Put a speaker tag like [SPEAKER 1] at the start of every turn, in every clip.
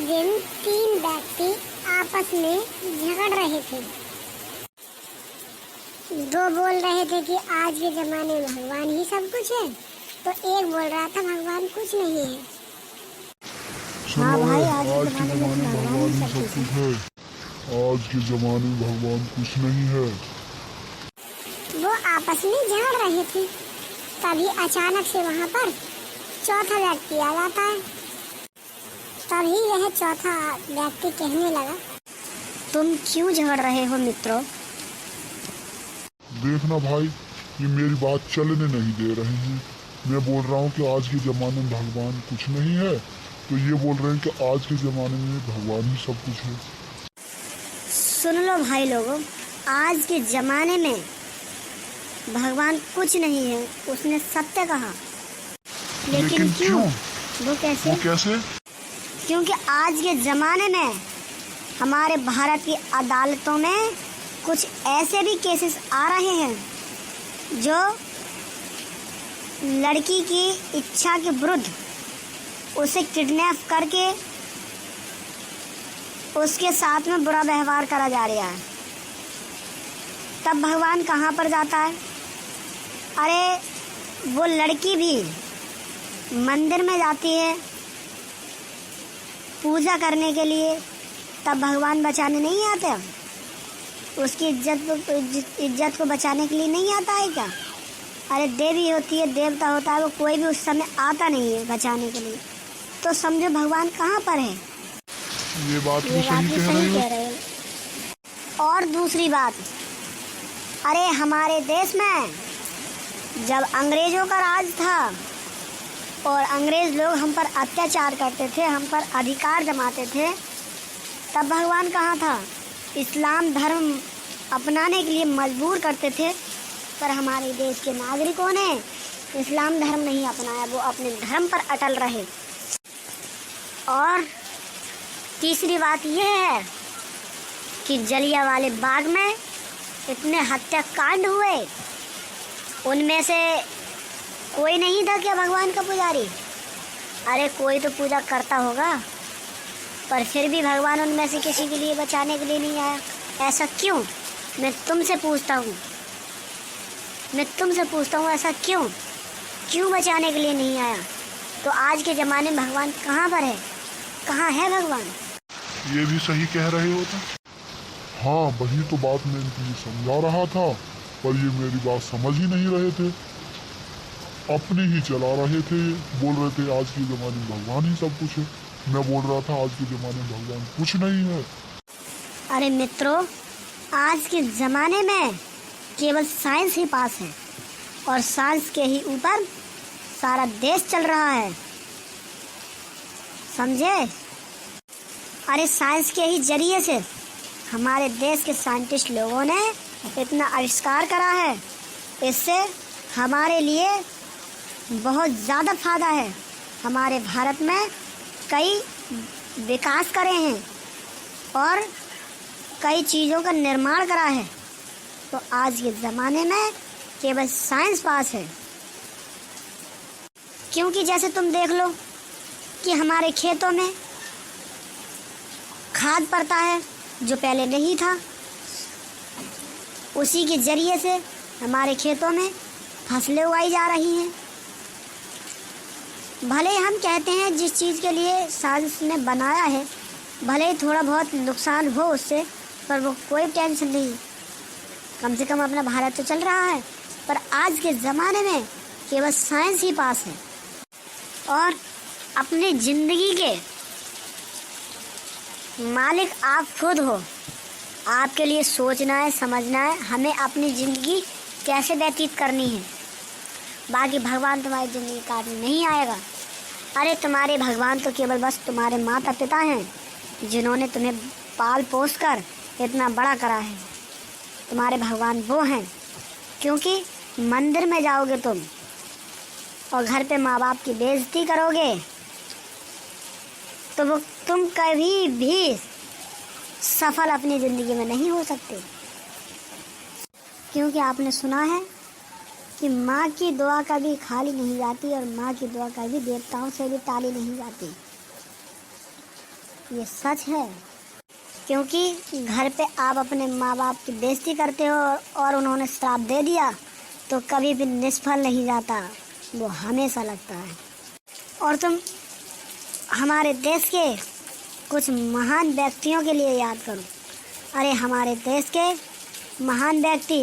[SPEAKER 1] एक दिन तीन व्यक्ति आपस में झगड़ रहे थे। दो बोल रहे थे कि आज के जमाने में भगवान ही सब कुछ है, तो एक बोल रहा था भगवान कुछ नहीं है।
[SPEAKER 2] हाँ भाई, आज के जमाने में भगवान ही सब कुछ है। आज के जमाने में भगवान कुछ नहीं है।
[SPEAKER 1] वो आपस में झगड़ रहे थे, तभी अचानक से वहाँ पर चौथा व्यक्ति आ जाता है। तभी यह चौथा व्यक्ति कहने लगा, तुम क्यों झगड़ रहे हो मित्रों?
[SPEAKER 2] देखना भाई, ये मेरी बात चलने नहीं दे रहे हैं। मैं बोल रहा हूँ कि आज के ज़माने में भगवान कुछ नहीं है, तो ये बोल रहे हैं कि आज के ज़माने में भगवान ही सब कुछ है।
[SPEAKER 1] सुन लो भाई लोगों, आज के ज़माने में भगवान कुछ नहीं है, उसने सत्य कहा। लेकिन क्यों? वो कैसे? क्योंकि आज के ज़माने में हमारे भारत की अदालतों में कुछ ऐसे भी केसेस आ रहे हैं जो लड़की की इच्छा के विरुद्ध उसे किडनैप करके उसके साथ में बुरा व्यवहार करा जा रहा है। तब भगवान कहाँ पर जाता है? अरे वो लड़की भी मंदिर में जाती है पूजा करने के लिए, तब भगवान बचाने नहीं आता? उसकी इज्जत को बचाने के लिए नहीं आता है क्या? अरे देवी होती है, देवता होता है, वो कोई भी उस समय आता नहीं है बचाने के लिए। तो समझो भगवान कहाँ पर है।
[SPEAKER 2] ये बात भी सही कह रहे हो।
[SPEAKER 1] और दूसरी बात, अरे हमारे देश में जब अंग्रेजों का राज था और अंग्रेज लोग हम पर अत्याचार करते थे, हम पर अधिकार जमाते थे, तब भगवान कहाँ था? इस्लाम धर्म अपनाने के लिए मजबूर करते थे, पर हमारे देश के नागरिकों ने इस्लाम धर्म नहीं अपनाया, वो अपने धर्म पर अटल रहे। और तीसरी बात यह है कि जलियांवाले बाग में इतने हत्याकांड हुए, उनमें से कोई नहीं था क्या भगवान का पुजारी? अरे कोई तो पूजा करता होगा, पर फिर भी भगवान उनमें से किसी के लिए बचाने के लिए नहीं आया। ऐसा क्यों? मैं तुमसे पूछता हूँ, ऐसा क्यों बचाने के लिए नहीं आया? तो आज के ज़माने में भगवान कहाँ पर है? कहाँ है भगवान?
[SPEAKER 2] ये भी सही कह रहे हो। हाँ, वही तो बात मैं इनको समझा रहा था, पर ये मेरी बात समझ ही नहीं रहे थे, अपनी ही चला रहे थे। बोल रहे थे आज के ज़माने में भगवान ही सब कुछ है। मैं बोल रहा था आज के ज़माने में भगवान कुछ नहीं है।
[SPEAKER 1] अरे मित्रों, आज के ज़माने में केवल साइंस ही पास है और साइंस के ही ऊपर सारा देश चल रहा है, समझे? अरे साइंस के ही जरिए से हमारे देश के साइंटिस्ट लोगों ने इतना आविष्कार करा है, इससे हमारे लिए बहुत ज़्यादा फायदा है। हमारे भारत में कई विकास करे हैं और कई चीज़ों का निर्माण करा है, तो आज के ज़माने में केवल साइंस पास है। क्योंकि जैसे तुम देख लो कि हमारे खेतों में खाद पड़ता है जो पहले नहीं था, उसी के ज़रिए से हमारे खेतों में फसलें उगाई जा रही हैं। भले हम कहते हैं जिस चीज़ के लिए साजिश ने बनाया है, भले ही थोड़ा बहुत नुकसान हो उससे, पर वो कोई टेंशन नहीं, कम से कम अपना भारत तो चल रहा है। पर आज के ज़माने में केवल साइंस ही पास है और अपनी ज़िंदगी के मालिक आप खुद हो। आपके लिए सोचना है, समझना है हमें अपनी ज़िंदगी कैसे व्यतीत करनी है। बाकी भगवान तुम्हारी ज़िंदगी काटने नहीं आएगा। अरे तुम्हारे भगवान तो केवल बस तुम्हारे माता पिता हैं जिन्होंने तुम्हें पाल पोस कर इतना बड़ा करा है। तुम्हारे भगवान वो हैं, क्योंकि मंदिर में जाओगे तुम और घर पे माँ बाप की बेइज्जती करोगे तो वो तुम कभी भी सफल अपनी ज़िंदगी में नहीं हो सकते। क्योंकि आपने सुना है कि माँ की दुआ कभी खाली नहीं जाती और माँ की दुआ कभी देवताओं से भी टाली नहीं जाती। ये सच है, क्योंकि घर पे आप अपने माँ बाप की बेइज्जती करते हो और उन्होंने श्राप दे दिया तो कभी भी निष्फल नहीं जाता, वो हमेशा लगता है। और तुम हमारे देश के कुछ महान व्यक्तियों के लिए याद करो। अरे हमारे देश के महान व्यक्ति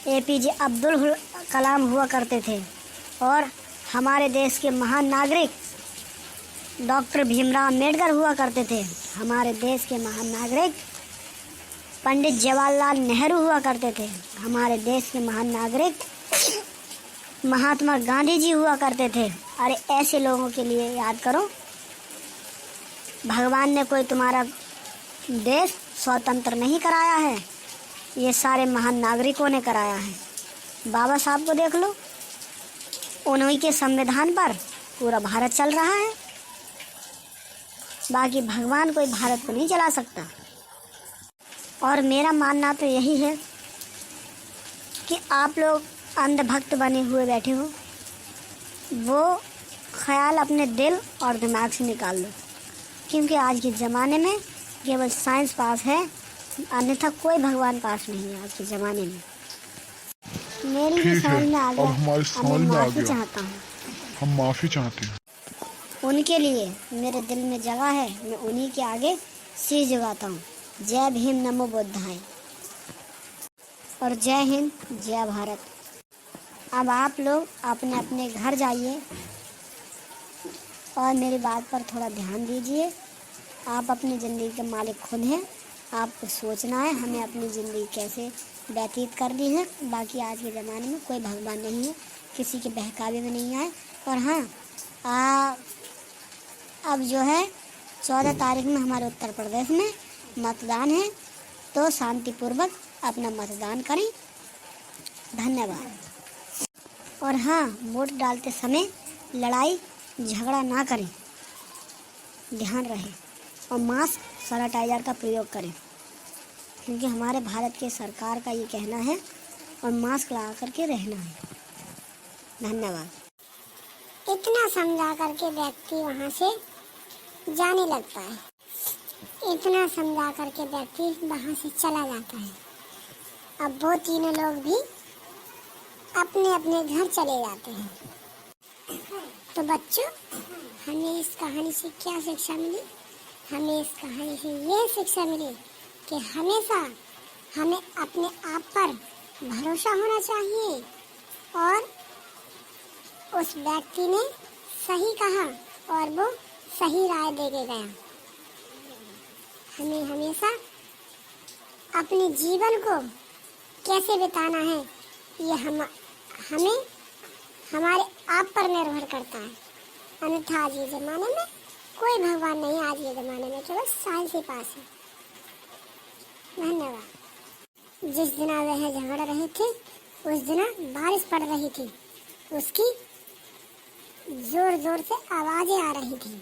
[SPEAKER 1] APJ अब्दुल कलाम हुआ करते थे, और हमारे देश के महान नागरिक डॉक्टर भीमराव अम्बेडकर हुआ करते थे। हमारे देश के महान नागरिक पंडित जवाहरलाल नेहरू हुआ करते थे। हमारे देश के महान नागरिक महात्मा गांधी जी हुआ करते थे। अरे ऐसे लोगों के लिए याद करो। भगवान ने कोई तुम्हारा देश स्वतंत्र नहीं कराया है, ये सारे महान नागरिकों ने कराया है। बाबा साहब को देख लो, उन्हीं के संविधान पर पूरा भारत चल रहा है। बाकी भगवान कोई भारत को नहीं चला सकता। और मेरा मानना तो यही है कि आप लोग अंधभक्त बने हुए बैठे हो, वो ख्याल अपने दिल और दिमाग से निकाल लो, क्योंकि आज के ज़माने में केवल साइंस पास है, अन्यथा कोई भगवान पास नहीं है आज के ज़माने में। मेरी भी समझ में आ गया, अब मैं माफ़ी चाहता हूँ।
[SPEAKER 2] हम माफ़ी चाहते हैं।
[SPEAKER 1] उनके लिए मेरे दिल में जगह है, मैं उन्हीं के आगे शीश झुकाता हूँ। जय भीम, नमो बुद्धाय, और जय हिंद, जय भारत। अब आप लोग अपने अपने घर जाइए और मेरी बात पर थोड़ा ध्यान दीजिए। आप अपनी ज़िंदगी के मालिक खुद हैं, आपको सोचना है हमें अपनी ज़िंदगी कैसे व्यतीत करनी है। बाकी आज के ज़माने में कोई भगवान नहीं है, किसी के बहकावे में नहीं आए। और हाँ, अब जो है 14 तारीख में हमारे उत्तर प्रदेश में मतदान है, तो शांतिपूर्वक अपना मतदान करें। धन्यवाद। और हाँ, वोट डालते समय लड़ाई झगड़ा ना करें, ध्यान रहे, और मास्क सैनिटाइजर का प्रयोग करें, क्योंकि हमारे भारत के सरकार का ये कहना है, और मास्क लगा करके रहना है। धन्यवाद। इतना समझा करके व्यक्ति वहाँ से जाने लगता है, इतना समझा करके व्यक्ति वहाँ से चला जाता है। अब वो तीनों लोग भी अपने अपने घर चले जाते हैं। तो बच्चों, हमें इस कहानी से क्या शिक्षा मिली? हमें इस कहानी से ये शिक्षा मिली कि हमेशा हमें अपने आप पर भरोसा होना चाहिए, और उस व्यक्ति ने सही कहा और वो सही राय दे के गया। हमें हमेशा अपने जीवन को कैसे बिताना है, ये हमें हमारे आप पर निर्भर करता है। अन्यथा आज के ज़माने में कोई भगवान नहीं, आज के ज़माने में केवल साइंस ही पास है। धन्यवाद। जिस दिन वह झगड़ रहे थे उस दिन बारिश पड़ रही थी, उसकी जोर जोर से आवाज़ें आ रही थी।